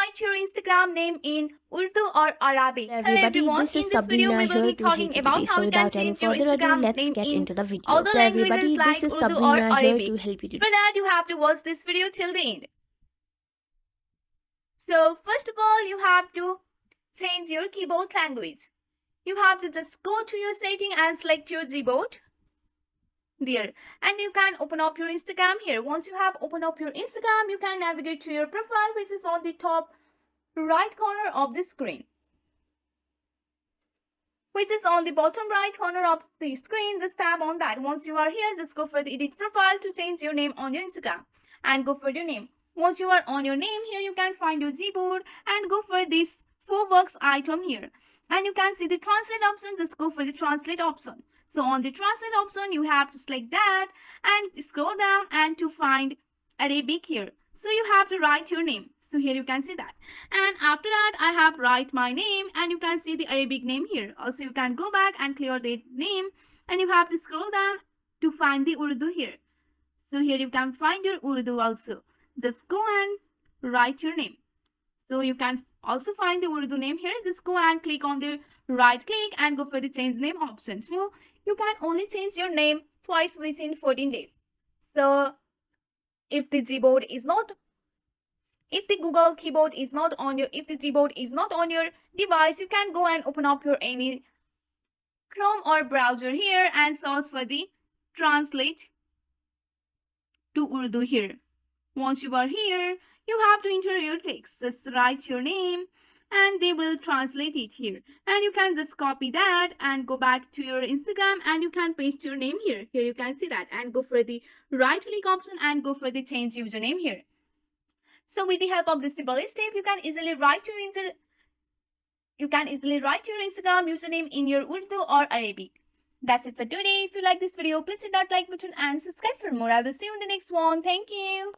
write your Instagram name in Urdu or Arabic. Hello Everybody, everyone, this is in this video Sabrina we will here be to help talking you about today. how So you can without any change your further ado, Instagram let's name get in into the video. other So everybody, languages this like is Urdu or Sabrina here to Arabic. help you today. For that you have to watch this video till the end. So first of all, you have to change your keyboard language. You have to just go to your setting and select your keyboard there, and you can open up your Instagram here. Once you have opened up your Instagram, you can navigate to your profile, which is on the top right corner of the screen, which is on the bottom right corner of the screen. Just tap on that. Once you are here, just go for the edit profile to change your name on your Instagram and go for your name. Once you are on your name here, you can find your Gboard and go for this 4 works item here, and you can see the translate option. Just go for the translate option. So on the translate option, you have to select that and scroll down and to find Arabic here. So you have to write your name. So here you can see that. And after that, I have write my name, and you can see the Arabic name here. Also, you can go back and clear the name, and you have to scroll down to find the Urdu here. So here you can find your Urdu also. Just go and write your name. So you can also find the Urdu name here. Just go and click on the right click and go for the change name option. So you can only change your name twice within 14 days. So if the Gboard is not, if the Google keyboard is not on your, if the Gboard is not on your device, you can go and open up your any Chrome or browser here and search for the translate to Urdu here. Once you are here, you have to enter your text. Just write your name and they will translate it here. And you can just copy that and go back to your Instagram and you can paste your name here. Here you can see that, and go for the right click option and go for the change username here. So with the help of this simple step, you can easily write your Instagram username in your Urdu or Arabic. That's it for today. If you like this video, please hit that like button and subscribe for more. I will see you in the next one. Thank you.